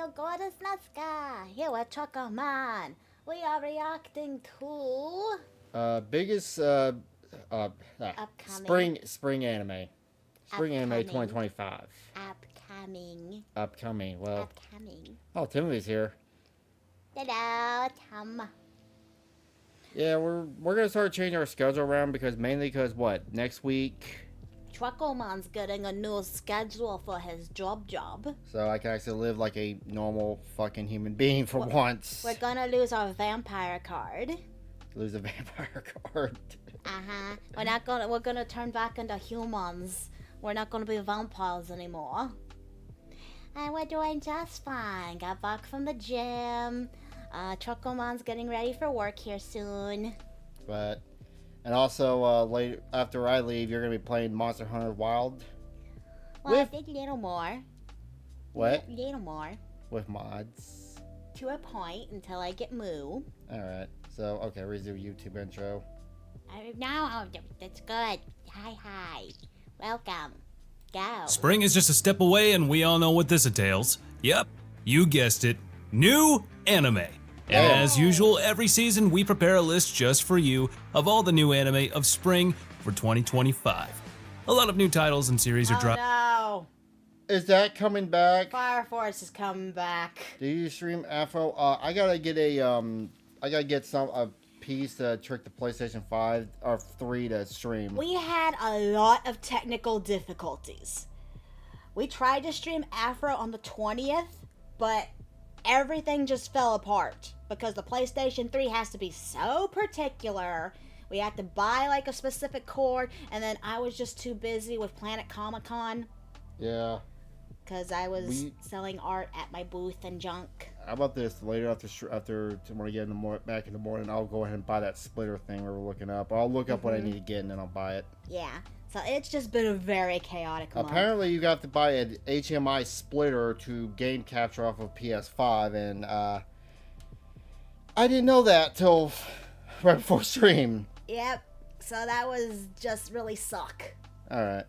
Hello, Gorgeous Nazca. Here with Man. We are reacting to Biggest upcoming, spring anime. Spring anime upcoming, 2025. upcoming, Upcoming. Well, upcoming. oh, Timothy's here. Hello, Tom. Yeah, we're gonna start changing our schedule around because what next week, Man's getting a new schedule for his job. so I can actually live like a normal fucking human being for once. We're gonna lose our vampire card. Lose a vampire card. We're gonna turn back into humans. We're not gonna be vampires anymore. And we're doing just fine. Got back from the gym. Man's getting ready for work here soon. And also, later after I leave, you're gonna be playing Monster Hunter Wild. Well, I think a little more. What? A little more. With mods. To a point until I get moo. Alright, so, okay, redo YouTube intro. That's good. Hi. Welcome. Go. Spring is just a step away, and we all know what this entails. Yep, you guessed it. New anime. And as usual, every season we prepare a list just for you of all the new anime of spring for 2025. A lot of new titles and series are dropping. Oh Is that coming back? no! Fire Force is coming back. Do you stream Afro? I gotta get a piece to trick the PlayStation 5 or 3 to stream. We had a lot of technical difficulties. We tried to stream Afro on the 20th, but everything just fell apart because the PlayStation 3 has to be so particular. We had to buy like a specific cord, and then I was just too busy with Planet Comic Con Yeah. because I was selling art at my booth and junk. How about this? Later after when I get back in the morning, I'll go ahead and buy that splitter thing we were looking up. I'll look up what I need to get and then I'll buy it. Yeah, so it's just been a very chaotic month. Apparently, you got to buy an HDMI splitter to game capture off of PS5, and I didn't know that till right before stream. Yep, so that was just really suck. Alright.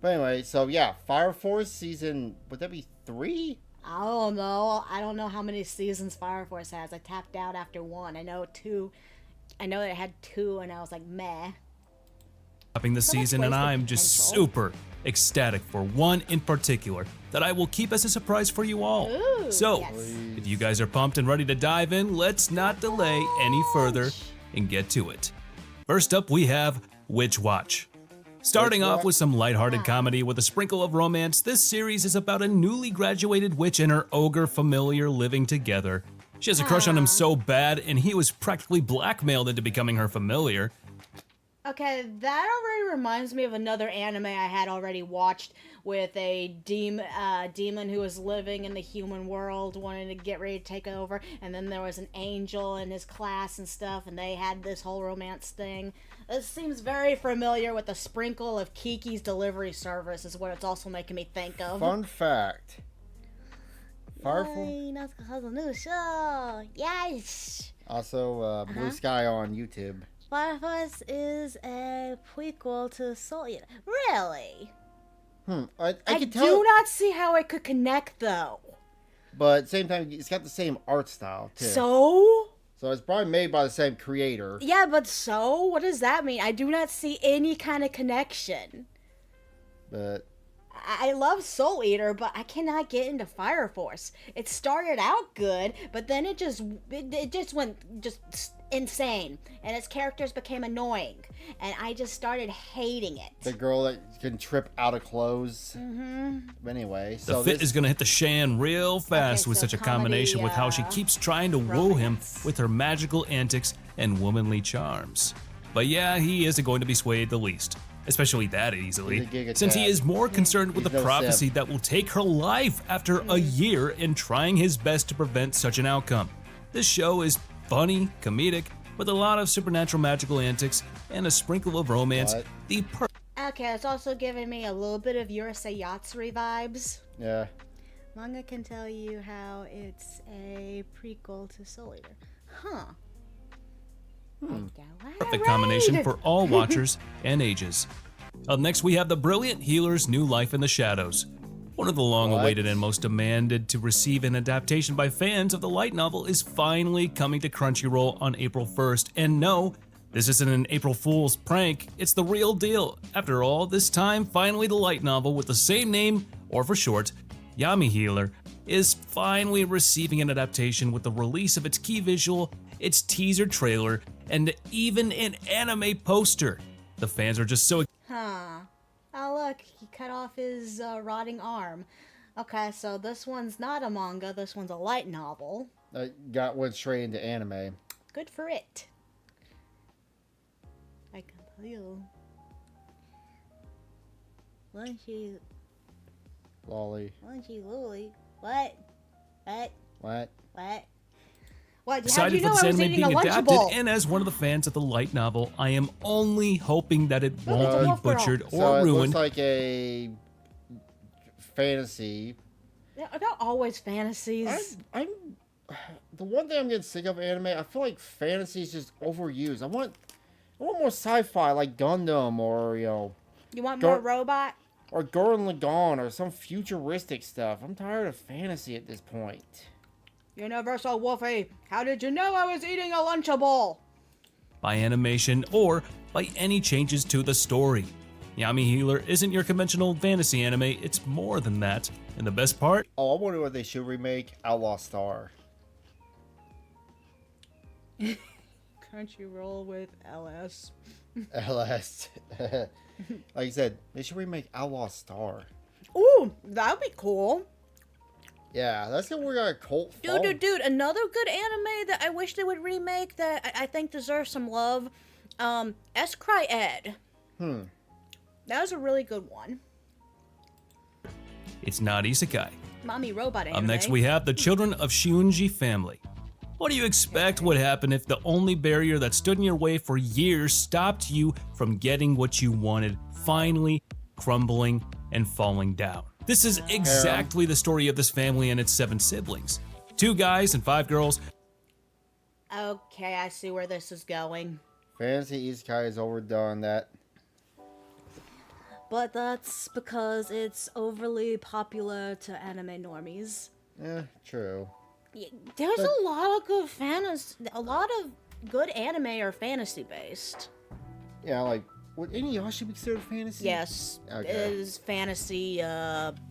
But anyway, so yeah, Fire Force season, would that be 3? I don't know. I don't know how many seasons Fire Force has. I tapped out after 1. I know 2. I know it had 2, and I was like, meh. This season, and I'm just super ecstatic for one in particular that I will keep as a surprise for you all. Ooh, so, yes. if you guys are pumped and ready to dive in, let's not delay any further and get to it. First up, we have Witch Watch. Starting off with some lighthearted comedy with a sprinkle of romance, this series is about a newly graduated witch and her ogre familiar living together. She has a crush on him so bad, and he was practically blackmailed into becoming her familiar. Okay, that already reminds me of another anime I had already watched with a demon who was living in the human world, wanting to get ready to take over, and then there was an angel in his class and stuff, and they had this whole romance thing. This seems very familiar with a sprinkle of Kiki's Delivery Service is what it's also making me think of. Fun fact. Fire Force. Natsuko has a new show! Yes! Also, Blue Sky on YouTube. Fire Force is a prequel to Soul Eater. Really? I can do tell. not see how it could connect, though. But at the same time, it's got the same art style, too. So it's probably made by the same creator. yeah, but so? What does that mean? I do not see any kind of connection. But I love Soul Eater, but I cannot get into Fire Force. It started out good, but then it just went insane, and its characters became annoying, and I just started hating it. the girl that can trip out of clothes. But anyway, The so fit is gonna hit the shan real fast with so such a combination comedy, with how she keeps trying to woo him romance. with her magical antics and womanly charms. But yeah, he isn't going to be swayed the least, especially that easily, He's a giga since he tad. is more concerned with He's the no prophecy simp. that will take her life after a year in trying his best to prevent such an outcome. This show is funny, comedic, with a lot of supernatural magical antics and a sprinkle of romance. What? The Okay, it's also giving me a little bit of Urusei Yatsuri vibes. yeah. Manga can tell you how it's a prequel to Soul Eater. Huh. perfect combination for all watchers and ages. Up next, we have the brilliant healer's new life in the shadows. One of the long-awaited and most demanded to receive an adaptation by fans of the light novel is finally coming to Crunchyroll on April 1st. And no, this isn't an April Fool's prank, it's the real deal. After all this time, finally the light novel with the same name, or for short, Yami Healer, is finally receiving an adaptation with the release of its key visual, its teaser trailer, and even an anime poster. The fans are just so Huh. Oh, look, he cut off his rotting arm. Okay, so this one's not a manga, this one's a light novel. Went straight into anime. Good for it. I can tell you. Lunchy, Lolly. Lily. What? What? What? What? How do excited you for know this I was anime eating a being adapted, Lunchable? and as one of the fans of the light novel, I am only hoping that it it's a won't wolf be girl. butchered So or it ruined. looks like a fantasy. They're always fantasies. I'm the one thing I'm getting sick of anime. I feel like fantasy is just overused. I want more sci-fi like Gundam or You want Go- more robot? or Gurren Lagann or some futuristic stuff. I'm tired of fantasy at this point. Universal Wolfie, how did you know I was eating a Lunchable? By animation or by any changes to the story. Yami Healer isn't your conventional fantasy anime, it's more than that. And the best part? Oh, I wonder what they should remake. Outlaw Star. Crunchyroll with LS. LS. Like I said, they should remake Outlaw Star. Ooh, that would be cool. Yeah, that's gonna work out a cult. Dude, another good anime that I wish they would remake that I think deserves some love. S Cry Ed. That was a really good one. It's not isekai. Mommy robot anime. Up next we have the Children of Shunji Family. What do you expect would happen if the only barrier that stood in your way for years stopped you from getting what you wanted, finally crumbling and falling down? This is exactly the story of this family and its 7 siblings. 2 guys and 5 girls. Okay, I see where this is going. Fantasy Isekai is overdone. But that's because it's overly popular to anime normies. True. There's a lot of good a lot of good anime are fantasy based. Yeah, like would Inuyasha be considered fantasy? Yes, Okay. it is fantasy,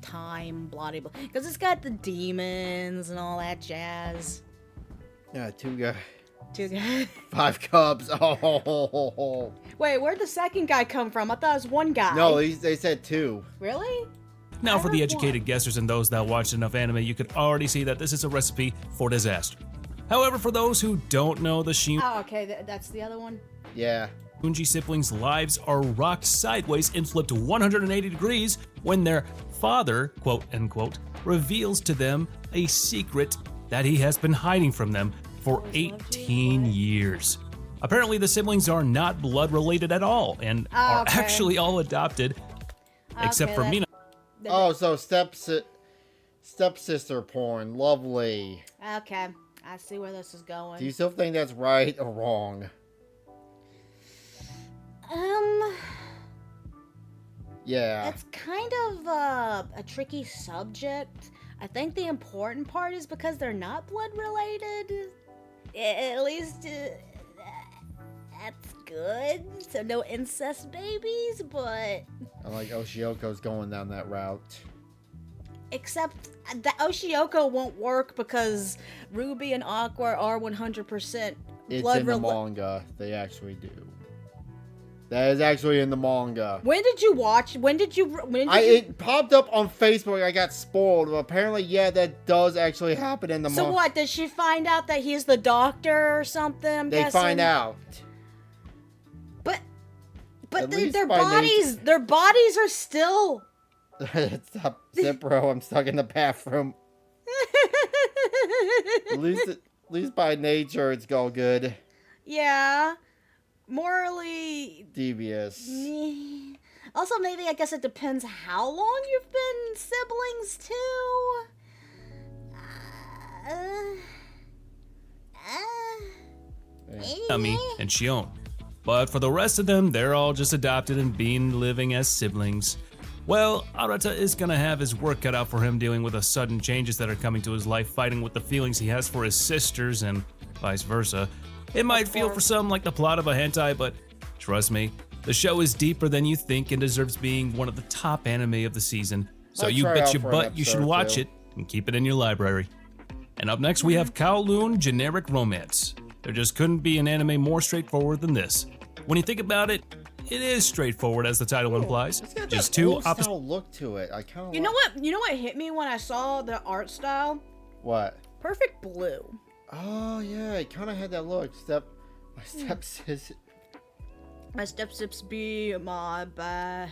time, blah blah blah. Because it's got the demons and all that jazz. Yeah, 2 guys, 2 guys. 5 cubs. Oh. Wait, where'd the second guy come from? I thought it was 1 guy. No, they said 2. Really? Now for the heard educated guessers and those that watched enough anime, you could already see that this is a recipe for disaster. However, for those who don't know, the Oh, okay, that's the other one. Yeah. Shunji siblings' lives are rocked sideways and flipped 180 degrees when their father, quote unquote, reveals to them a secret that he has been hiding from them for 18 years. Apparently, the siblings are not blood related at all and are okay. actually all adopted, except for Mina. Oh, so stepsister porn. Lovely. Okay, I see where this is going. Do you still think that's right or wrong? Yeah. It's kind of a tricky subject. I think the important part is because they're not blood related. At least that's good. So no incest babies, but I like Oshioko's going down that route. except the Oshioko won't work because Ruby and Aqua are 100% It's blood in the related. manga. They actually do. That is actually in the manga. When did you watch? When did you? It popped up on Facebook. I got spoiled. But apparently, yeah, that does actually happen in the manga. So what? Did she find out that he's the doctor or something? I'm They guessing? find out. But At least their by bodies are still. Stop, Zipro. I'm stuck in the bathroom. At least by nature, it's all good. Yeah, morally. Devious. meh. Also, maybe I guess it depends how long you've been siblings too. Yami and Shion. But for the rest of them, they're all just adopted and being living as siblings. Well, Arata is gonna have his work cut out for him dealing with the sudden changes that are coming to his life, fighting with the feelings he has for his sisters and vice versa. It might feel for some like the plot of a hentai, but trust me, the show is deeper than you think and deserves being one of the top anime of the season. So Might you try bet out your for an butt you should episode or watch two. it and keep it in your library. And up next we have Kowloon Generic Romance. There just couldn't be an anime more straightforward than this. When you think about it, it is straightforward as the title implies. It's got Just that two old opposite. style look to it. I kind of. You know what? You know what hit me when I saw the art style? What? Perfect blue. Oh yeah, it kind of had that look. My stepsis. My stepsips be my bad.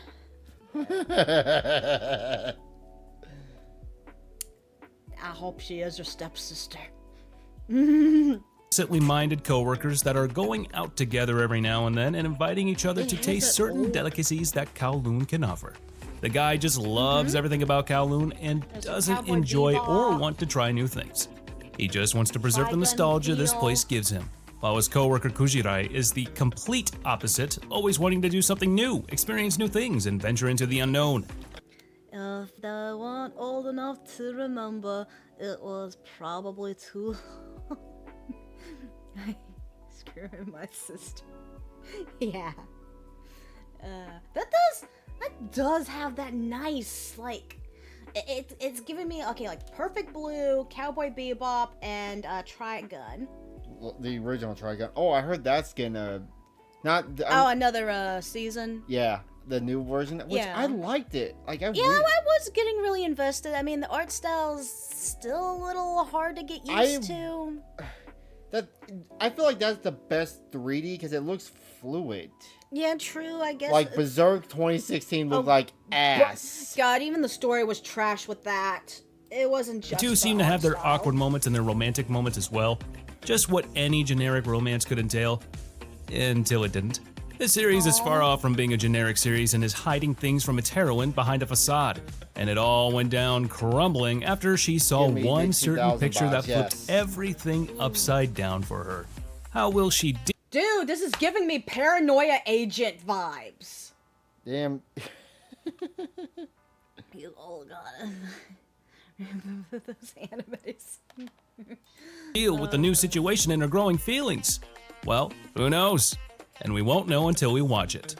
I hope she is her stepsister. Oppositely minded coworkers that are going out together every now and then and inviting each other to has taste that certain old- delicacies that Kowloon can offer. The guy just loves everything about Kowloon and There's some doesn't Cowboy enjoy or Bebop. want to try new things. He just wants to preserve the Trigun nostalgia this feel. place gives him. While his coworker Kujirai is the complete opposite, always wanting to do something new, experience new things, and venture into the unknown. If they weren't old enough to remember, it was probably too screwing my sister. Yeah. That does have that nice, like, it's giving me, okay, like Perfect Blue, Cowboy Bebop, and Trigun. The original Trigun. Oh, I heard that's gonna. Another season. Yeah, the new version. Which Yeah. I liked it. Like I. Yeah, I was getting really invested. I mean, the art style's still a little hard to get used to. I feel like that's the best 3D because it looks fluid. Yeah, true, I guess. Like Berserk 2016 looked like ass. God, even the story was trash with that. It wasn't just The two seem to have their awkward moments and their romantic moments as well. Just what any generic romance could entail. Until it didn't. This series is far off from being a generic series and is hiding things from its heroine behind a facade. And it all went down crumbling after she saw Give me one the certain 2000 picture that vibes, flipped yes. everything upside down for her. How will she Dude, this is giving me Paranoia Agent vibes. Damn. You all gotta remember those animes. deal with the new situation and her growing feelings? Well, who knows? And we won't know until we watch it.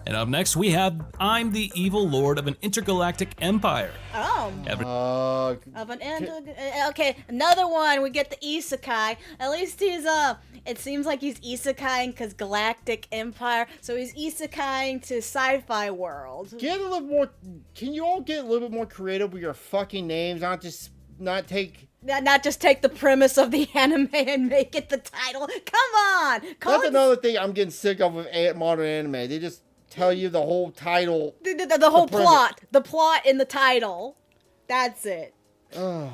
And up next we have I'm the Evil Lord of an Intergalactic Empire. Oh. Of an okay, another one. We get the isekai. At least he's it seems like he's isekaiing because Galactic Empire, so he's isekaiing to sci-fi world. Get a little more. Can you all get a little bit more creative with your fucking names? Not take. Not just take the premise of the anime and make it the title. Come on, That's another thing I'm getting sick of with modern anime. They just tell you the whole title. the whole premise. plot. The plot in the title. That's it. Ugh.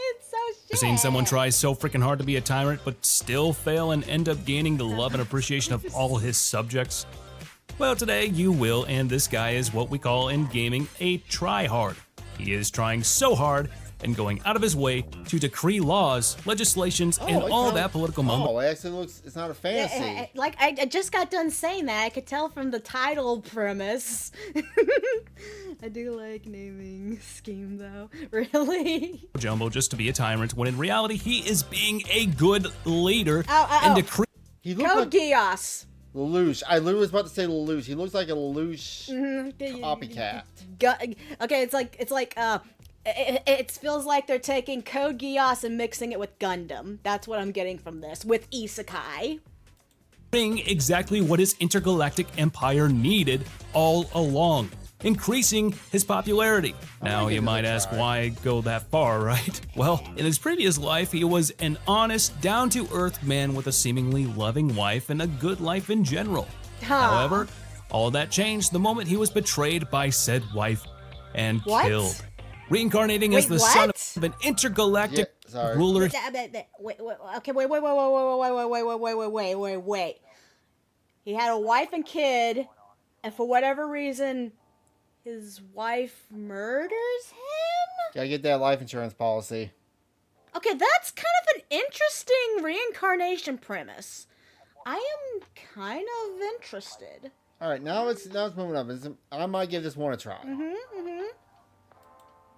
It's so shit. Seeing someone try so freaking hard to be a tyrant but still fail and end up gaining the love and appreciation of all his subjects? Well, today you will, and this guy is what we call in gaming a tryhard. He is trying so hard and going out of his way to decree laws, legislations, and it all kinda- that political moment. Oh, it actually looks. It's not a fantasy. Like I just got done saying that. I could tell from the title premise. I do like naming scheme though. Really. Jumbo just to be a tyrant when in reality he is being a good leader Ow. and decree. He looks Code like Geass. Lelouch. I literally was about to say Lelouch. He looks like a Lelouch Mm-hmm. copycat. Okay, it's like it feels like they're taking Code Geass and mixing it with Gundam. That's what I'm getting from this with isekai. Doing exactly what his intergalactic empire needed all along, increasing his popularity. Now you might ask why go that far, right? Well, in his previous life, he was an honest, down-to-earth man with a seemingly loving wife and a good life in general. However, all that changed the moment he was betrayed by said wife and What? killed. Reincarnating as Wait, the son what? of an intergalactic Yeah, sorry. ruler. Wait. He had a wife and kid, and for whatever reason, his wife murders him? Gotta get that life insurance policy. Okay, that's kind of an interesting reincarnation premise. I am kind of interested. All right, now it's moving up. I might give this one a try.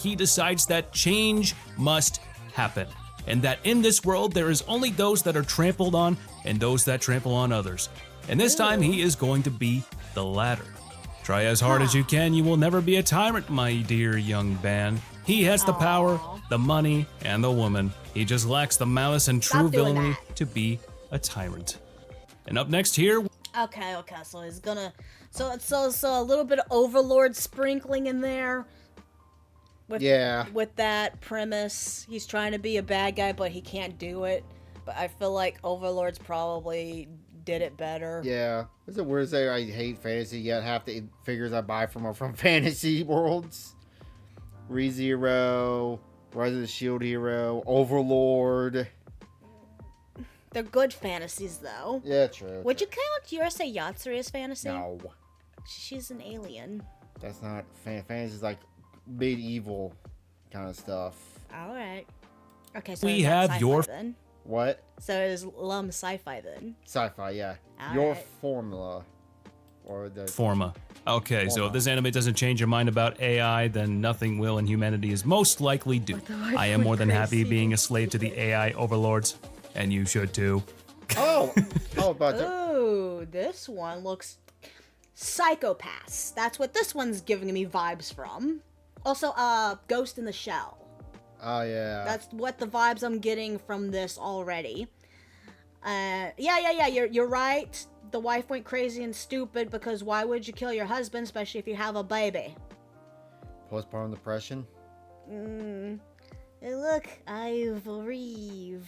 He decides that change must happen, and that in this world there is only those that are trampled on and those that trample on others. And this time he is going to be the latter. Try as hard as you can, you will never be a tyrant, my dear young man. He has the power, the money, and the woman. He just lacks the malice and true villainy to be a tyrant. And up next here... Okay, so he's gonna... So a little bit of Overlord sprinkling in there. With that premise. He's trying to be a bad guy, but he can't do it. But I feel like Overlord's probably did it better. Yeah. Is it weird to say I hate fantasy, yet half the figures I buy from are from fantasy worlds? ReZero, Rise of the Shield Hero, Overlord. They're good fantasies, though. Yeah, true. Would you count Yurusei Yatsuri as fantasy? No. She's an alien. That's not fantasy. Is like medieval kind of stuff. All right. Okay, so we have your... Then. What? So it is Lum Sci-Fi then. Sci-fi, yeah. All your right. formula. Or the... Forma. Okay, so if this anime doesn't change your mind about AI, then nothing will, and humanity is most likely due. I am more than happy being a slave to the AI overlords, and you should too. Oh! About that. Ooh, this one looks... Psychopaths. That's what this one's giving me vibes from. Also, Ghost in the Shell. Oh, yeah. That's what the vibes I'm getting from this already. Yeah, you're right. The wife went crazy and stupid because why would you kill your husband, especially if you have a baby? Postpartum depression? Hey, look, Ivory.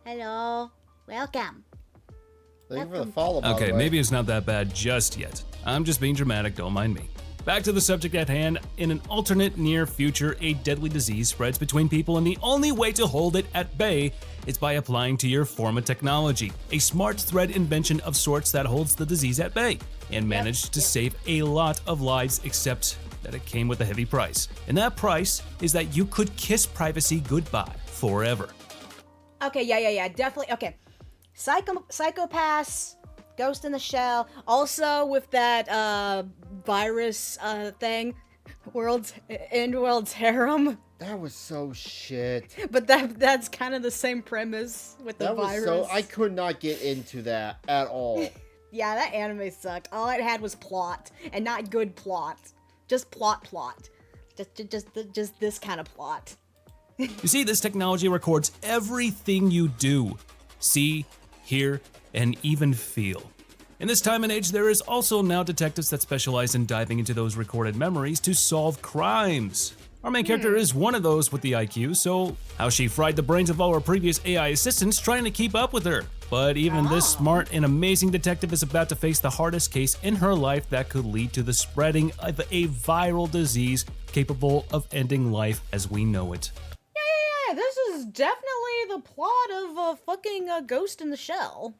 Hello. Welcome. Thank you for the follow, by the Okay, way. maybe it's not that bad just yet. I'm just being dramatic, don't mind me. Back to the subject at hand. In an alternate near future, a deadly disease spreads between people, and the only way to hold it at bay is by applying to your Forma technology, a smart thread invention of sorts that holds the disease at bay, and managed to save a lot of lives, except that it came with a heavy price. And that price is that you could kiss privacy goodbye forever. Okay, yeah, definitely. Okay, Psychopaths, Ghost in the Shell. Also with that virus thing, World's Harem. That was so shit. But that's kind of the same premise with the That was virus. so... I could not get into that at all. Yeah, that anime sucked. All it had was plot, and not good plot. Just plot. Just this kind of plot. You see, this technology records everything you do, see, hear, and even feel. In this time and age, there is also now detectives that specialize in diving into those recorded memories to solve crimes. Our main character is one of those with the IQ, so how she fried the brains of all her previous AI assistants trying to keep up with her. But even this smart and amazing detective is about to face the hardest case in her life that could lead to the spreading of a viral disease capable of ending life as we know it. Yeah, this is definitely the plot of fucking Ghost in the Shell.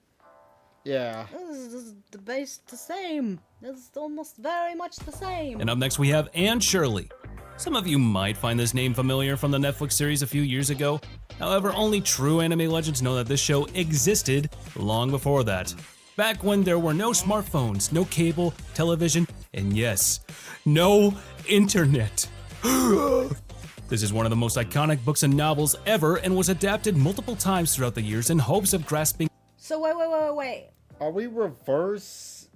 Yeah. This is the same. It's almost very much the same. And up next we have Anne Shirley. Some of you might find this name familiar from the Netflix series a few years ago. However, only true anime legends know that this show existed long before that. Back when there were no smartphones, no cable, television, and yes, no internet. This is one of the most iconic books and novels ever and was adapted multiple times throughout the years in hopes of grasping. So wait. Are we reverse?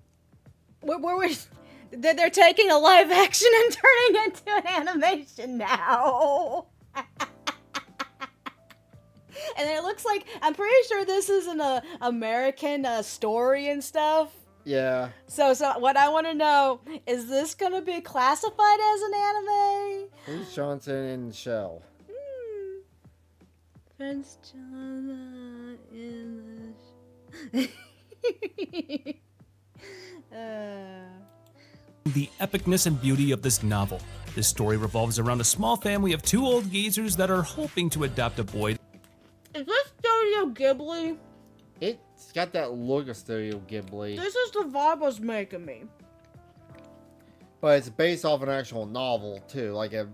They're taking a live action and turning it into an animation now. And it looks like, I'm pretty sure this is an American story and stuff. Yeah. So what I want to know, is this going to be classified as an anime? Who's Johnson and Shell? Prince John in the... The epicness and beauty of this novel. This story revolves around a small family of two old geezers that are hoping to adopt a boy. Is this Studio Ghibli? It's got that look of Studio Ghibli. This is the vibe I was making me. But it's based off an actual novel, too. Like a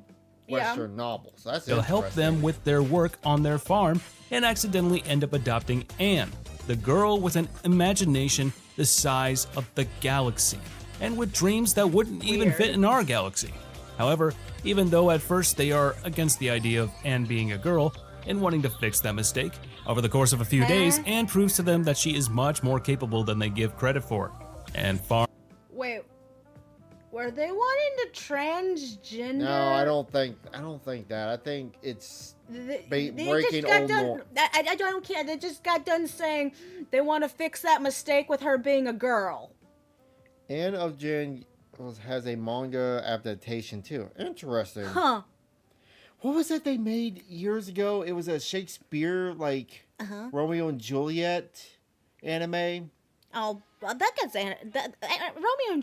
Western novel. So that's They'll help them with their work on their farm and accidentally end up adopting Anne, the girl with an imagination the the size of the galaxy, and with dreams that wouldn't even Weird. fit in our galaxy. However, even though at first they are against the idea of Anne being a girl and wanting to fix that mistake, over the course of a few days, Anne proves to them that she is much more capable than they give credit for, and far. Wait, were they wanting to transgender? No, I don't think that. I think it's They breaking just got old done. norm. I don't care. They just got done saying they want to fix that mistake with her being a girl. Anne of Jin has a manga adaptation too. Interesting. Huh. What was that they made years ago? It was a Shakespeare, like, Romeo and Juliet anime. Oh, well, that gets Romeo and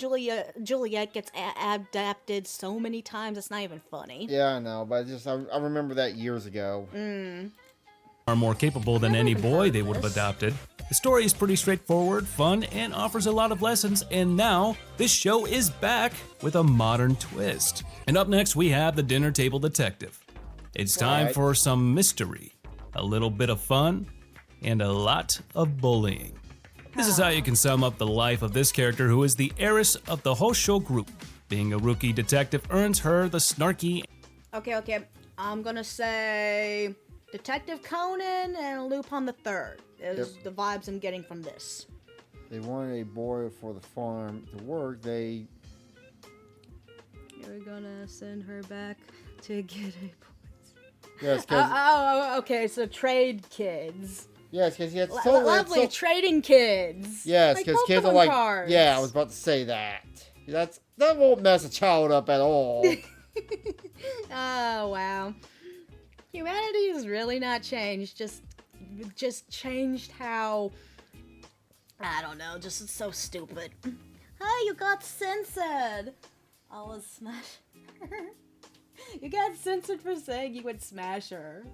Juliet gets adapted so many times. It's not even funny. Yeah, I know, but I remember that years ago. Are more capable than any boy they would have adopted. The story is pretty straightforward, fun, and offers a lot of lessons, and now this show is back with a modern twist. And up next we have The Dinner Table Detective. It's time Right. for some mystery, a little bit of fun, and a lot of bullying. This is how you can sum up the life of this character who is the heiress of the Hosho group. Being a rookie detective earns her the snarky. Okay. I'm gonna say Detective Conan and Lupin the Third is the vibes I'm getting from this. They wanted a boy for the farm to work. You're gonna send her back to get a. Yes, because Okay, so trade kids. he had Lovely trading kids. Yes, Like because kids are Pokemon like, cards. yeah, I was about to say that. That won't mess a child up at all. Oh wow. Humanity has really not changed. Just changed how. I don't know. Just it's so stupid. Hey, you got censored. I was smash. You got censored for saying you would smash her.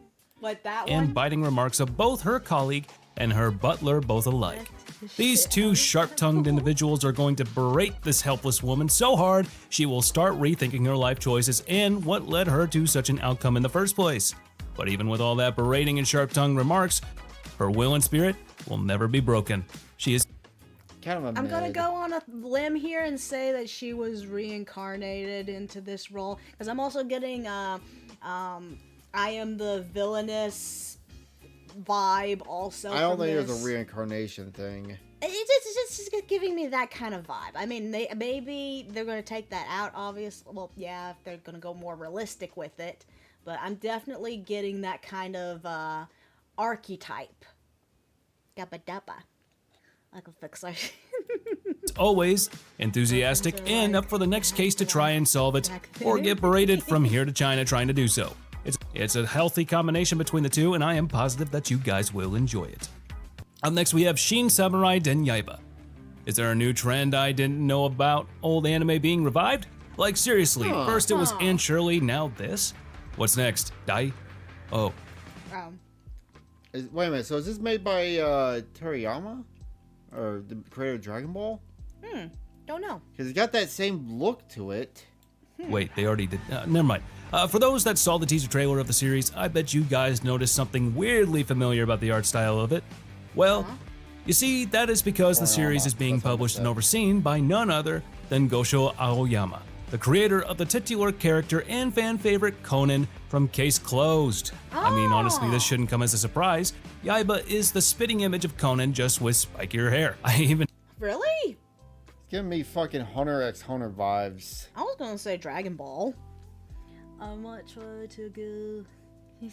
What, that one? And biting remarks of both her colleague and her butler both alike. These two sharp-tongued individuals are going to berate this helpless woman so hard she will start rethinking her life choices and what led her to such an outcome in the first place. But even with all that berating and sharp-tongued remarks, her will and spirit will never be broken. She is Kind of a I'm gonna mid. go on a limb here and say that she was reincarnated into this role because I'm also getting I am the villainous vibe also. I don't from think this. there's a reincarnation thing. It's just giving me that kind of vibe. I mean, maybe they're gonna take that out. Obviously, well, yeah, if they're gonna go more realistic with it. But I'm definitely getting that kind of archetype. Gabba dabba. I can fix that. always enthusiastic and up for the next case to try and solve it, or get berated from here to China trying to do so. It's a healthy combination between the two, and I am positive that you guys will enjoy it. Up next we have Shin Samurai Den Yaiba. Is there a new trend I didn't know about old anime being revived? Like seriously, first it was Anne Shirley, now this? What's next? Dai? Oh, Wait a minute, so is this made by Toriyama? Or the creator of Dragon Ball? Don't know. Because it's got that same look to it. wait, they already did. Never mind. For those that saw the teaser trailer of the series, I bet you guys noticed something weirdly familiar about the art style of it. Well, you see, that is because the series is being That's what I published and said. overseen by none other than Gosho Aoyama, the creator of the titular character and fan favorite Conan from Case Closed. I mean, honestly, this shouldn't come as a surprise. Yaiba is the spitting image of Conan, just with spikier hair. I even Really? It's giving me fucking Hunter x Hunter vibes. I was gonna say Dragon Ball. I might try to go.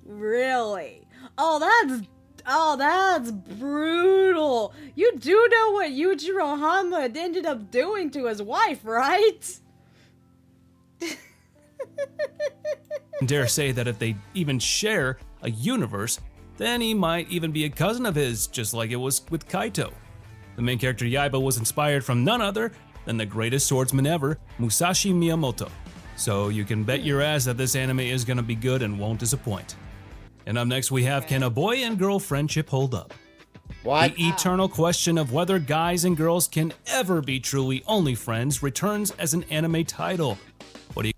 Really? Oh, that's brutal. You do know what Yujiro Hanma ended up doing to his wife, right? dare say that if they even share a universe, then he might even be a cousin of his, just like it was with Kaito. The main character Yaiba was inspired from none other than the greatest swordsman ever, Musashi Miyamoto. So you can bet your ass that this anime is gonna be good and won't disappoint. And up next we have, can a boy and girl friendship hold up? What? The eternal question of whether guys and girls can ever be truly only friends returns as an anime title. What do you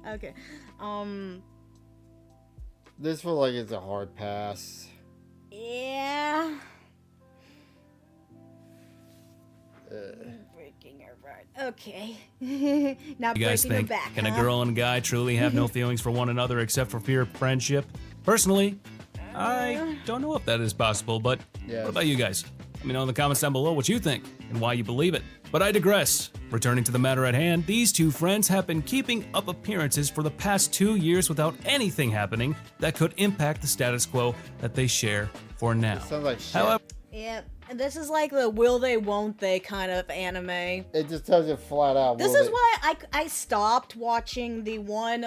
Okay. This feel like it's a hard pass. Yeah. Breaking her heart. Okay. Not You guys breaking her think, back, can a huh? girl and a guy truly have no feelings for one another except for pure friendship? Personally, I don't know if that is possible, but Yes. what about you guys? Let me know in the comments down below what you think and why you believe it. But I digress. Returning to the matter at hand, these two friends have been keeping up appearances for the past 2 years without anything happening that could impact the status quo that they share for now. Sounds like shit. However, Yep. And this is like the will they, won't they kind of anime. It just tells you flat out. This is why I stopped watching the one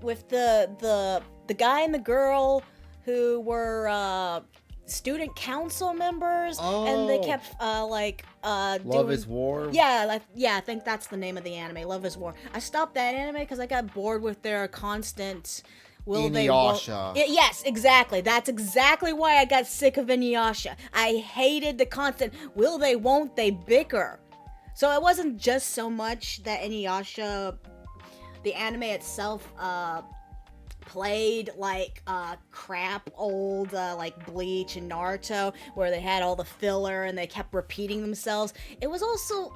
with the guy and the girl who were student council members, and they kept Love is War. Yeah, I think that's the name of the anime, Love is War. I stopped that anime because I got bored with their constant will they won't. Inuyasha. Yes, exactly. That's exactly why I got sick of Inuyasha. I hated the constant will they won't they bicker. So it wasn't just so much that Inuyasha, the anime itself, played like crap old like Bleach and Naruto, where they had all the filler and they kept repeating themselves. It was also,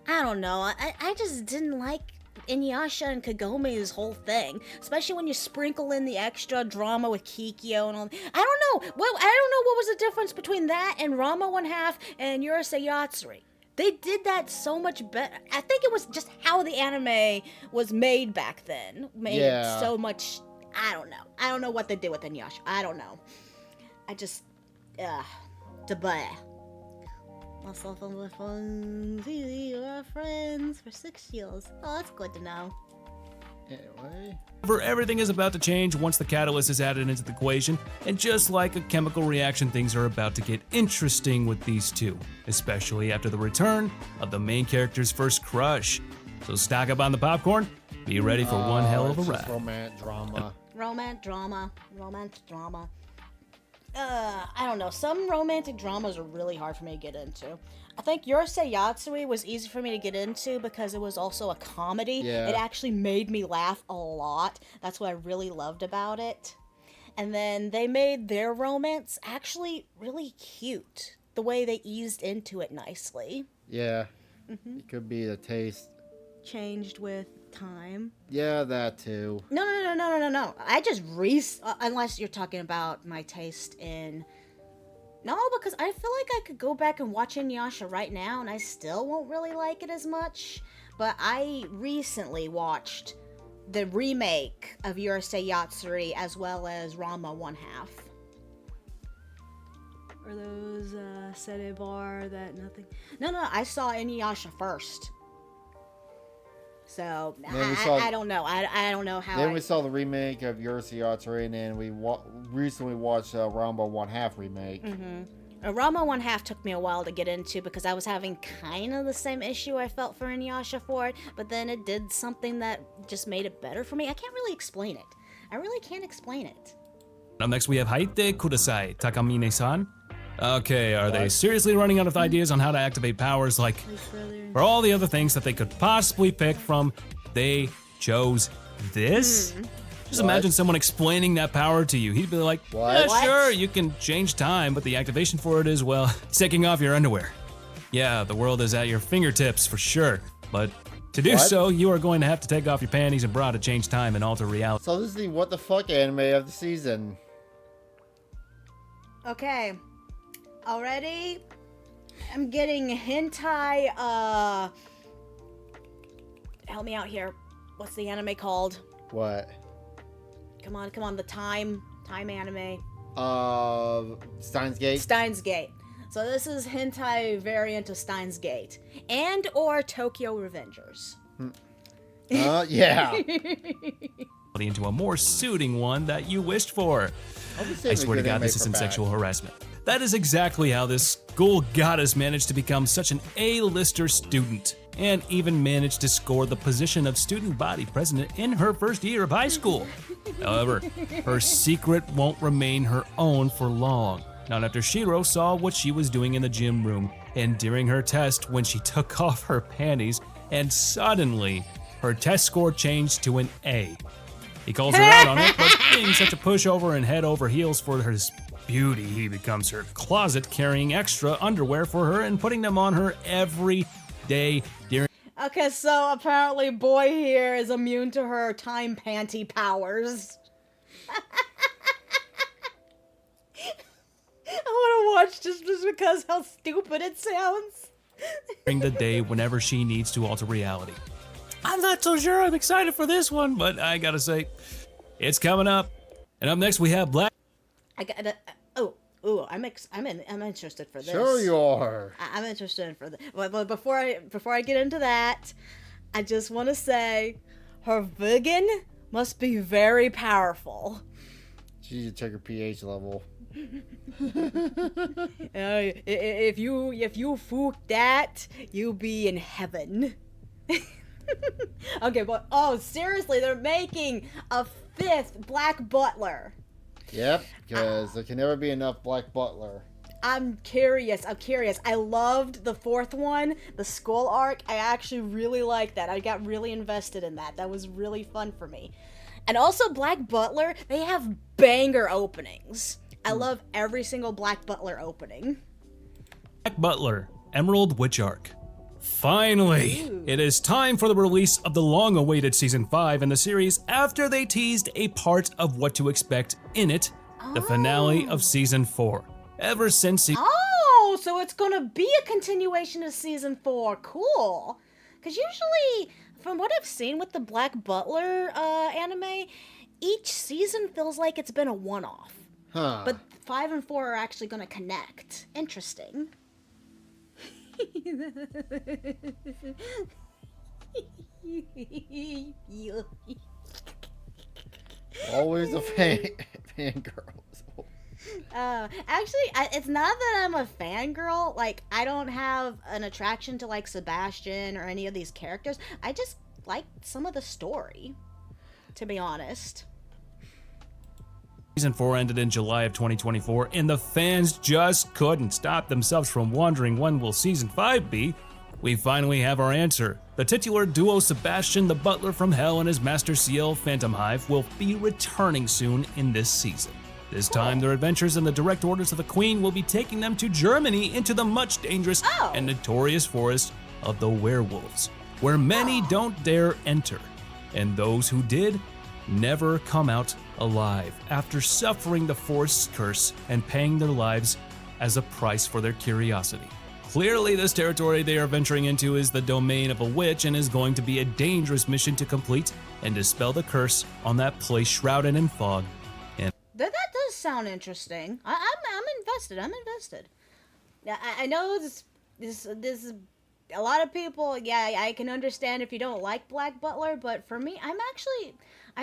I don't know, I just didn't like Inuyasha and Kagome's whole thing, especially when you sprinkle in the extra drama with Kikyo and all. I don't know what was the difference between that and Rama One Half and Urusei Yatsuri. They did that so much better. I think it was just how the anime was made back then. Made it so much. I don't know. I don't know what they did with Inuyasha. I don't know. I just, debate. Myself and my friends, we are friends for 6 years. Oh, that's good to know. Anyway. everything is about to change once the catalyst is added into the equation, and just like a chemical reaction, things are about to get interesting with these two, especially after the return of the main character's first crush. So stock up on the popcorn, be ready for one hell of a It's just ride. romance drama. Romance drama. I don't know. Some romantic dramas are really hard for me to get into. I think Urusei Yatsui was easy for me to get into because it was also a comedy. Yeah. It actually made me laugh a lot. That's what I really loved about it. And then they made their romance actually really cute. The way they eased into it nicely. Yeah. It could be the taste. Changed with time. Yeah, that too. No. I just unless you're talking about my taste in. No, because I feel like I could go back and watch Inuyasha right now and I still won't really like it as much. But I recently watched the remake of Urusei Yatsuri as well as Rama One Half. Are those Sede Bar that nothing? No, I saw Inuyasha first. So I don't know. I don't know how. Then we saw the remake of Urusei Yatsuri, and then we recently watched Rambo 1/2 remake. Rama One Half took me a while to get into because I was having kind of the same issue I felt for Inuyasha for it, but then it did something that just made it better for me. I can't really explain it. I really can't explain it. Up next we have Haite Kudasai, Takamine-san. Okay, are they seriously running out of ideas on how to activate powers like for all the other things that they could possibly pick from? They chose this? Just imagine someone explaining that power to you. He'd be like, What? yeah, sure, you can change time, but the activation for it is, well, taking off your underwear. Yeah, the world is at your fingertips for sure, but to do so, you are going to have to take off your panties and bra to change time and alter reality. So this is the what the fuck anime of the season. Okay. Already, I'm getting hentai, help me out here. What's the anime called? What? Come on, the time anime. Steins Gate. Steins Gate. So this is hentai variant of Steins Gate. And or Tokyo Revengers. Yeah. Into a more suiting one that you wished for. I swear to God, this isn't sexual harassment. That is exactly how this school goddess managed to become such an A-lister student, and even managed to score the position of student body president in her first year of high school. However, her secret won't remain her own for long. Not after Shiro saw what she was doing in the gym room, and during her test when she took off her panties, and suddenly, her test score changed to an A. He calls her out on it, but being such a pushover and head over heels for his beauty, he becomes her closet, carrying extra underwear for her and putting them on her every day during. Okay, so apparently boy here is immune to her time panty powers. I want to watch just because how stupid it sounds. During the day whenever she needs to alter reality. I'm not so sure I'm excited for this one, but I gotta say, it's coming up. And up next we have Black. I got I'm interested for this. Sure you are. I'm interested for this. But before I get into that, I just want to say, her vegan must be very powerful. She should check her pH level. If you fook that, you be in heaven. Okay, but seriously, they're making a 5th Black Butler. Yep, because there can never be enough Black Butler. I'm curious. I loved the 4th one, the Skull arc. I actually really liked that. I got really invested in that. That was really fun for me. And also Black Butler, they have banger openings. I love every single Black Butler opening. Black Butler, Emerald Witch Arc. Finally, it is time for the release of the long-awaited Season 5 in the series after they teased a part of what to expect in it, the finale of Season 4. Ever since Oh, so it's gonna be a continuation of Season 4. Cool. Because usually, from what I've seen with the Black Butler anime, each season feels like it's been a one-off. Huh. But 5 and 4 are actually gonna connect. Interesting. Always a fangirl. Actually, it's not that I'm a fangirl. Like, I don't have an attraction to, like, Sebastian or any of these characters. I just like some of the story, to be honest. Season 4 ended in July of 2024, and the fans just couldn't stop themselves from wondering when will Season 5 be. We finally have our answer. The titular duo Sebastian the Butler from Hell and his master Ciel Phantom Hive will be returning soon in this season. This time, their adventures in the direct orders of the Queen will be taking them to Germany into the much dangerous and notorious forest of the werewolves, where many don't dare enter, and those who did never come out alive after suffering the forest's curse and paying their lives as a price for their curiosity. Clearly, this territory they are venturing into is the domain of a witch and is going to be a dangerous mission to complete and dispel the curse on that place shrouded in fog. And That does sound interesting. I'm invested. I'm invested. Yeah, I know this is a lot of people. Yeah, I can understand if you don't like Black Butler, but for me, I'm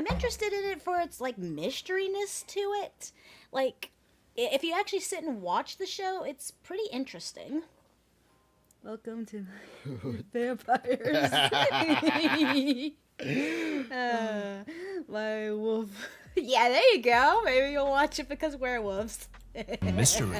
interested in it for its, like, mysteryness to it. Like, if you actually sit and watch the show, it's pretty interesting. Welcome to my vampires. My wolf. Yeah, there you go. Maybe you'll watch it because werewolves. mystery.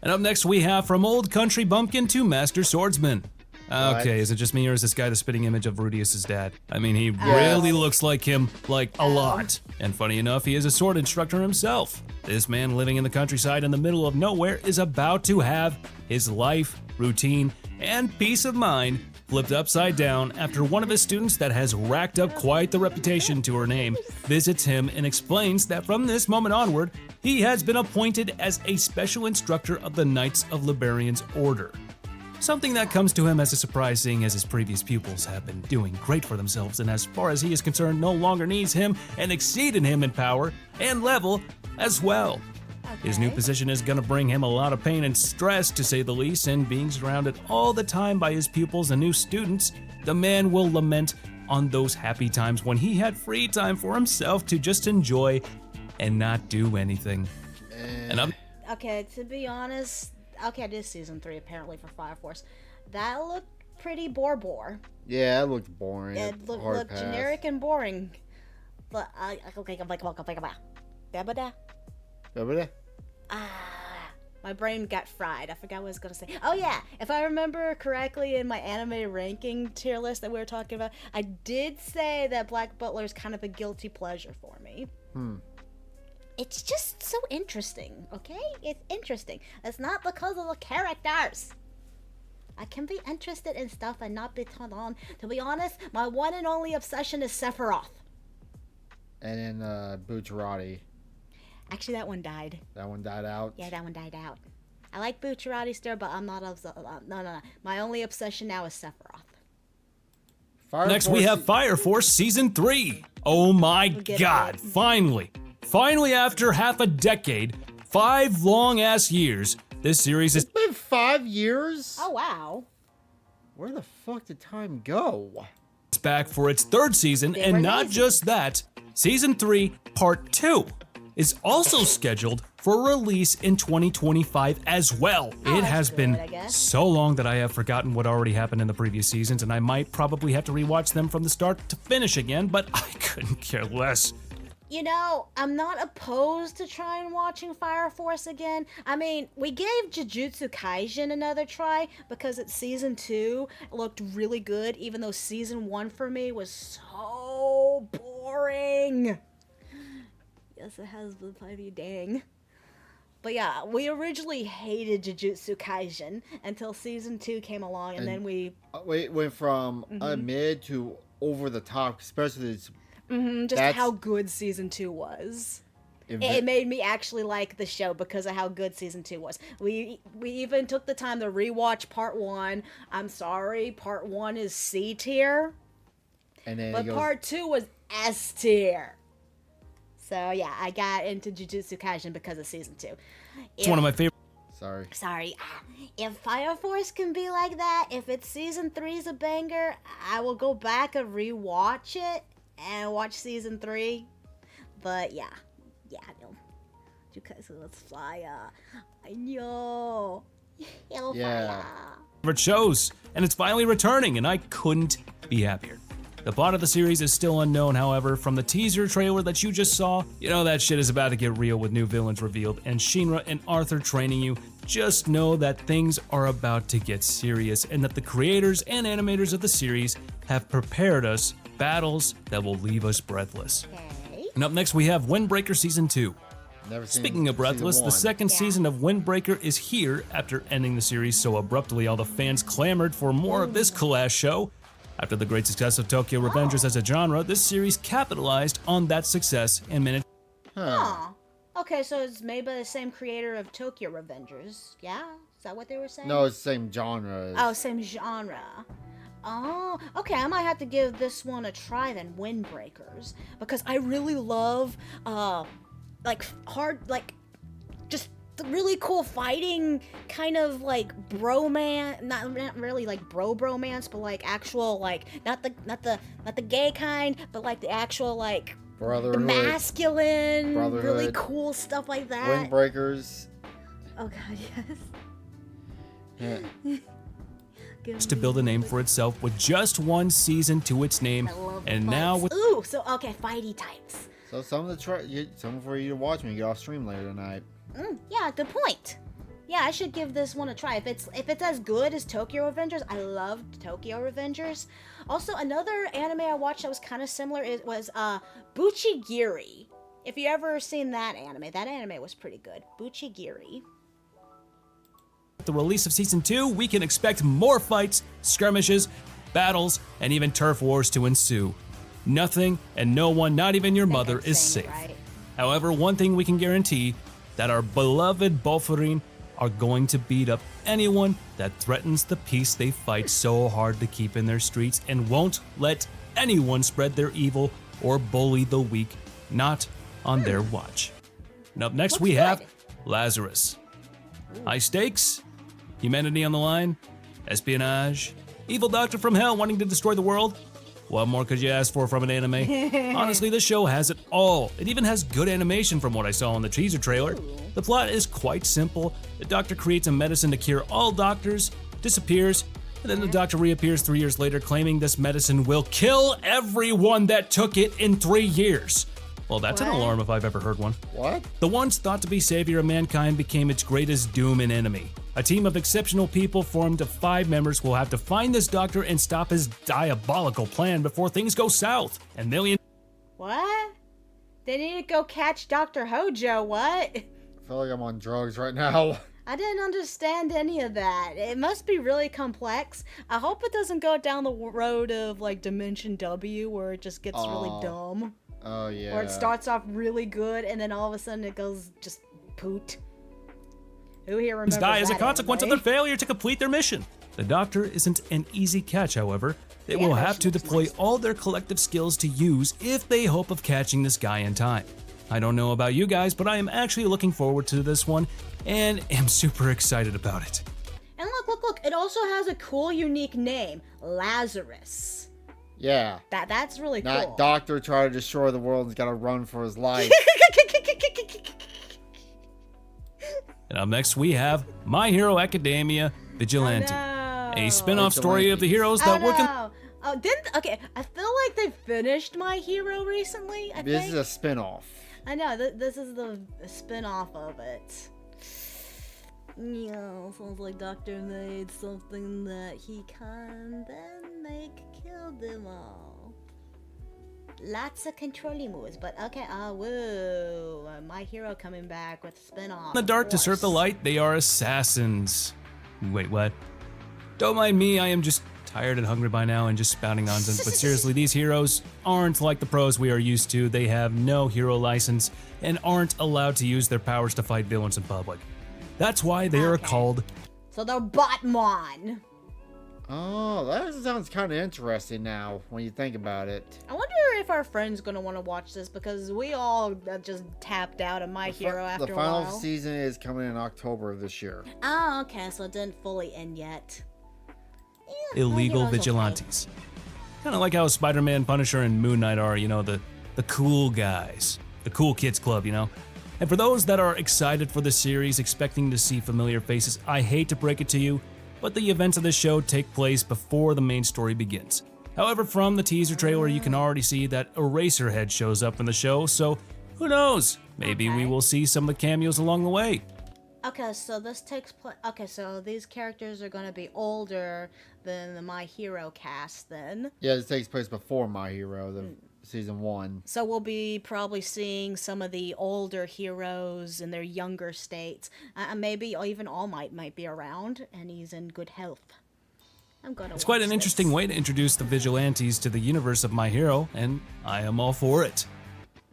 And up next we have From Old Country Bumpkin to Master Swordsman. Okay, is it just me or is this guy the spitting image of Rudius's dad? I mean, he really looks like him, like a lot. And funny enough, he is a sword instructor himself. This man living in the countryside in the middle of nowhere is about to have his life, routine, and peace of mind flipped upside down after one of his students that has racked up quite the reputation to her name visits him and explains that from this moment onward, he has been appointed as a special instructor of the Knights of Liberian's Order. Something that comes to him as a surprise, seeing as his previous pupils have been doing great for themselves and as far as he is concerned no longer needs him and exceeded him in power and level as well. His new position is going to bring him a lot of pain and stress, to say the least, and being surrounded all the time by his pupils and new students, the man will lament on those happy times when he had free time for himself to just enjoy and not do anything. Okay, to be honest, okay, this season 3 apparently for Fire Force. That looked pretty bore. Yeah, it looked boring. It looked generic and boring. But okay, My brain got fried. I forgot what I was gonna say. Oh yeah, if I remember correctly in my anime ranking tier list that we were talking about, I did say that Black Butler is kind of a guilty pleasure for me. It's just so interesting, okay? It's interesting. It's not because of the characters. I can be interested in stuff and not be turned on. To be honest, my one and only obsession is Sephiroth. And then Bucciarati. Actually, that one died. That one died out? Yeah, that one died out. I like Bucciarati still, but I'm not... No. My only obsession now is Sephiroth. Next, we have Fire Force Season 3. Oh my god, finally. Finally, after half a decade, 5 long-ass years, this series is... It's been 5 years? Oh, wow. Where the fuck did time go? It's back for its 3rd season, and not just that, Season 3, Part 2 is also scheduled for release in 2025 as well. It has been so long that I have forgotten what already happened in the previous seasons, and I might probably have to rewatch them from the start to finish again, but I couldn't care less. You know, I'm not opposed to trying watching Fire Force again. I mean, we gave Jujutsu Kaisen another try because it's season 2. It looked really good, even though season 1 for me was so boring. Yes, it has been plenty, dang. But yeah, we originally hated Jujutsu Kaisen until season 2 came along, and then we... It went from mid to over the top, especially... just how good season 2 was. It made me actually like the show because of how good season 2 was. We even took the time to rewatch part 1. I'm sorry, part 1 is C tier. But part 2 was S tier. So yeah, I got into Jujutsu Kaisen because of season 2. It's one of my favorite. Sorry. If Fire Force can be like that, if it's season 3's a banger, I will go back and rewatch it and watch season 3. But yeah, no. Let's fly. I know. Favorite shows, and it's finally returning, and I couldn't be happier. The plot of the series is still unknown, however. From the teaser trailer that you just saw, you know that shit is about to get real with new villains revealed and Shinra and Arthur training you. Just know that things are about to get serious and that the creators and animators of the series have prepared us battles that will leave us breathless. Okay. And up next we have Windbreaker Season 2. Speaking of breathless, the second season of Windbreaker is here after ending the series so abruptly all the fans clamored for more of this cool-ass show. After the great success of Tokyo Revengers as a genre, this series capitalized on that success and managed... Okay, so it's made by the same creator of Tokyo Revengers. Yeah? Is that what they were saying? No, it's the same genre. Oh, same genre. Oh, okay, I might have to give this one a try then, Windbreakers. Because I really love, just the really cool fighting, kind of like bromance, not really like bromance, but like actual like not the gay kind, but like the actual like Brotherhood, the masculine, really cool stuff like that. Windbreakers. Oh god, yes. Yeah. to build a name for itself with just one season to its name, and now with fighty types. So some for you to watch when you get off stream later tonight. Yeah, good point. Yeah, I should give this one a try. If it's as good as Tokyo Revengers, I loved Tokyo Revengers. Also, another anime I watched that was kind of similar was Buchigiri. If you ever seen that anime was pretty good. Buchigiri. the release of Season 2, we can expect more fights, skirmishes, battles, and even turf wars to ensue. Nothing and no one, not even your mother, is safe. Right. However, one thing we can guarantee, that our beloved Bofurin are going to beat up anyone that threatens the peace they fight so hard to keep in their streets and won't let anyone spread their evil or bully the weak, not on their watch. And up next we have Lazarus. High stakes, humanity on the line, espionage, evil doctor from hell wanting to destroy the world. What more could you ask for from an anime? Honestly, this show has it all. It even has good animation from what I saw in the teaser trailer. The plot is quite simple. The doctor creates a medicine to cure all doctors, disappears, and then the doctor reappears 3 years later claiming this medicine will kill everyone that took it in 3 years. Well, that's an What? alarm if I've ever heard one. What? The once thought to be savior of mankind became its greatest doom and enemy. A team of exceptional people formed of 5 members will have to find this doctor and stop his diabolical plan before things go south. And What? They need to go catch Dr. Hojo, what? I feel like I'm on drugs right now. I didn't understand any of that. It must be really complex. I hope it doesn't go down the road of, like, Dimension W, where it just gets really dumb. Oh, yeah. Or it starts off really good, and then all of a sudden it goes just poot. Who here remembers die as a that consequence anime? of their failure to complete their mission. The doctor isn't an easy catch, however. They will have to deploy all their collective skills to use if they hope of catching this guy in time. I don't know about you guys, but I am actually looking forward to this one and am super excited about it. And look, it also has a cool, unique name, Lazarus. Yeah. That's really cool. Not doctor trying to destroy the world and's got to run for his life. And up next we have My Hero Academia Vigilante, a spin-off story of the heroes that work in... Okay, I feel like they finished My Hero recently, I This think. is a spin-off. I know, this is the spin-off of it. Yeah, sounds like Doctor made something that he can then make kill them all. Lots of controlling moves, but okay, woo. My Hero coming back with spin-off. In the dark to serve the light, they are assassins. Wait, what? Don't mind me, I am just tired and hungry by now and just spouting nonsense, but seriously, these heroes aren't like the pros we are used to. They have no hero license and aren't allowed to use their powers to fight villains in public. That's why they are called... So they're Batman. Oh, that sounds kind of interesting now when you think about it. I wonder if our friend's gonna want to watch this because we all just tapped out of My Hero after The a final while. season is coming in October of this year. Oh, okay, so it didn't fully end yet. Yeah, My illegal Hero's okay. vigilantes. Kind of like how Spider-Man, Punisher, and Moon Knight are, you know, the cool guys. The cool kids club, you know? And for those that are excited for the series, expecting to see familiar faces, I hate to break it to you, but the events of this show take place before the main story begins. However, from the teaser trailer, you can already see that Eraserhead shows up in the show, so who knows? Maybe we will see some of the cameos along the way. Okay, so this takes place. Okay, so these characters are gonna be older than the My Hero cast then. Yeah, this takes place before My Hero, the season 1. So we'll be probably seeing some of the older heroes in their younger states. Maybe even All Might be around, and he's in good health. I'm gonna. It's quite an interesting way to introduce the vigilantes to the universe of My Hero, and I am all for it.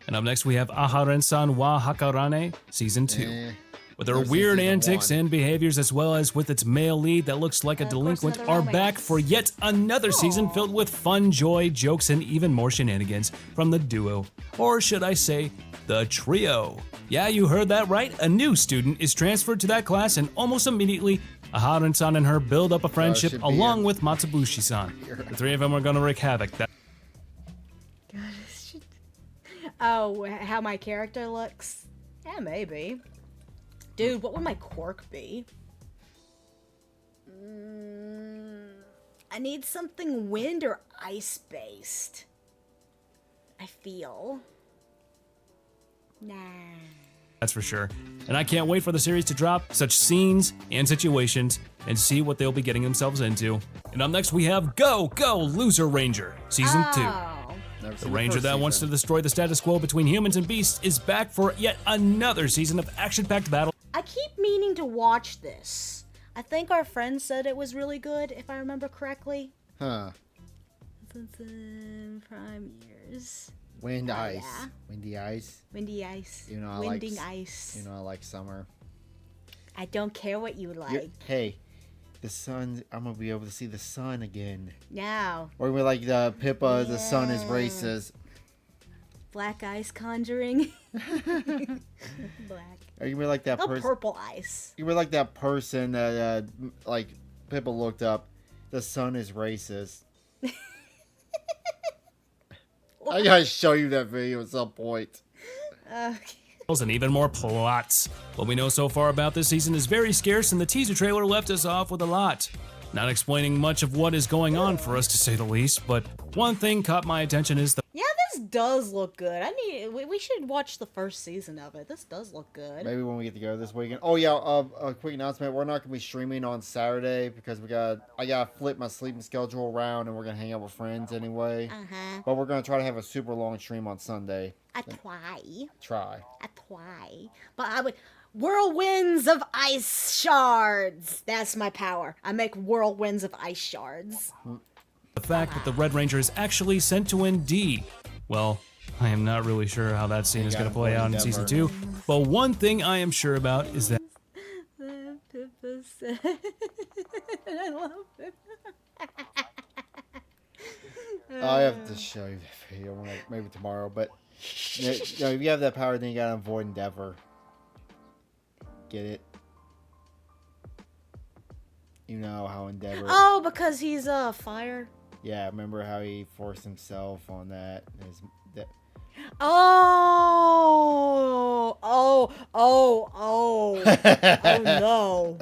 And up next we have Aharen-san wa Hakarane, Season 2. With their There's weird season antics 1. and behaviors, as well as with its male lead that looks like a delinquent, another are romance. back for yet another season filled with fun, joy, jokes, and even more shenanigans from the duo. Or should I say, the trio. Yeah, you heard that right. A new student is transferred to that class, and almost immediately, Aharen-san and her build up a friendship should be along a- with Matsubushi-san. The three of them are gonna wreak havoc. Oh, how my character looks? Yeah, maybe. Dude, what would my quirk be? I need something wind or ice based. I feel. Nah. That's for sure. And I can't wait for the series to drop such scenes and situations and see what they'll be getting themselves into. And up next we have Go, Go, Loser Ranger, Season 2. Never The seen ranger first that wants to season. destroy the status quo between humans and beasts is back for yet another season of action-packed battle. I keep meaning to watch this. I think our friend said it was really good, if I remember correctly. Huh. Since prime years. Wind ice. yeah. Windy ice. Windy ice. You know, I Winding like, ice. You know, I like summer. I don't care what you like. Hey, the sun. I'm gonna be able to see the sun again. Now, Or we like the Pippa. The sun is racist. black ice conjuring. Black. Or you be like that Oh, person. purple ice. You were like that person that, like, Pippa looked up. The sun is racist. I gotta show you that video at some point. Okay. And even more plots. What we know so far about this season is very scarce, and the teaser trailer left us off with a lot. Not explaining much of what is going on for us, to say the least, but one thing caught my attention is the Yeah, This does look good. We should watch the first season of it. This does look good. Maybe when we get to go this weekend. Oh yeah, a quick announcement. We're not gonna be streaming on Saturday because I gotta flip my sleeping schedule around, and we're gonna hang out with friends anyway. But we're gonna try to have a super long stream on Sunday. I Try. But I would whirlwinds of ice shards. That's my power. I make whirlwinds of ice shards. The fact that the Red Ranger is actually sent to ND. Well, I am not really sure how that scene is going to play out in Season 2, but one thing I am sure about is that I love it. I have to show you the video maybe tomorrow, but if you have that power, then you gotta avoid Endeavor. Get it? You know how Endeavor... Oh, because he's fire? Yeah, remember how he forced himself on that? Oh no.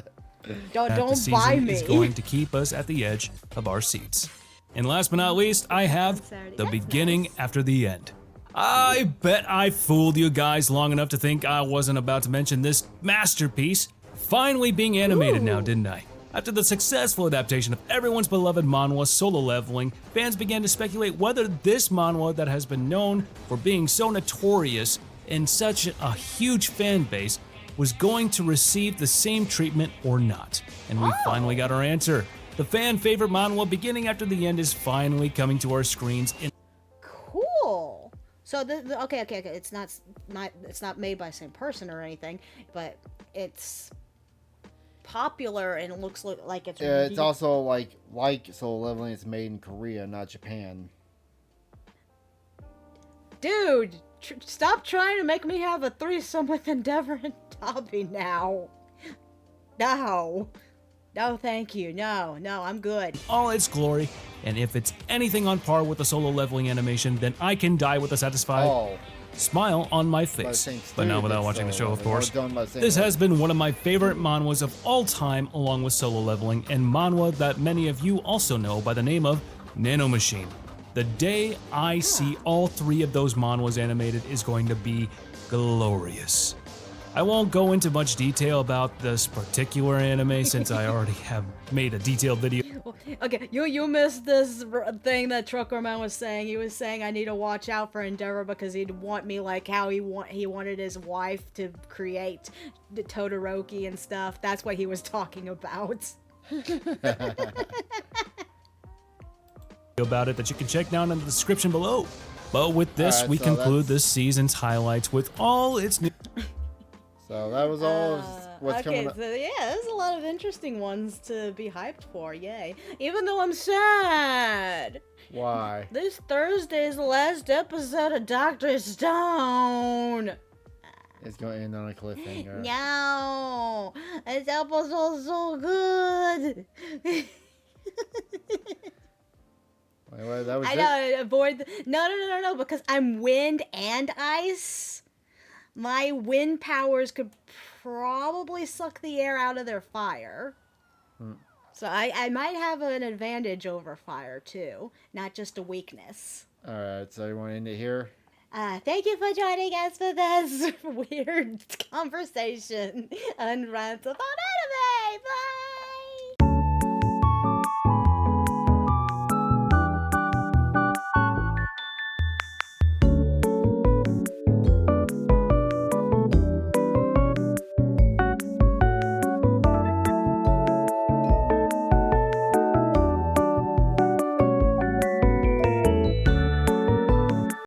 Don't buy me. Is going to keep us at the edge of our seats. And last but not least, I have the beginning after the end. I bet I fooled you guys long enough to think I wasn't about to mention this masterpiece finally being animated now, didn't I? After the successful adaptation of everyone's beloved manhwa Solo Leveling, fans began to speculate whether this manhwa that has been known for being so notorious and such a huge fan base was going to receive the same treatment or not. And we finally got our answer. The fan favorite manhwa beginning after the end is finally coming to our screens in Cool. So okay. It's not made by the same person or anything, but it's popular and it looks like it's. Yeah, it's also like Solo Leveling. It's made in Korea, not Japan. Dude, stop trying to make me have a threesome with Endeavor and Dobby now. No, thank you. No, I'm good. all its glory, and if it's anything on par with the Solo Leveling animation, then I can die with a satisfied smile on my face. But not without watching the show, of course. This has been one of my favorite manhwas of all time, along with Solo Leveling, and manhwa that many of you also know by the name of Nanomachine. The day I see all three of those manhwas animated is going to be glorious. I won't go into much detail about this particular anime since I already have made a detailed video. Okay, you missed this thing that Trucker Man was saying. He was saying I need to watch out for Endeavor because he'd want me like how he wanted his wife to create the Todoroki and stuff. That's what he was talking about. About it that you can check down in the description below. But with this, we conclude this season's highlights with all its new. So that was all what's coming up. So yeah, there's a lot of interesting ones to be hyped for, yay. Even though I'm sad. Why? This Thursday is the last episode of Dr. Stone. It's going to end on a cliffhanger. No, this episode's so good. Wait, that was I know, avoid no, because I'm wind and ice. My wind powers could probably suck the air out of their fire. So I might have an advantage over fire too, not just a weakness. Alright, so you want to end it here? Thank you for joining us for this weird conversation on Rants About Anime. Bye!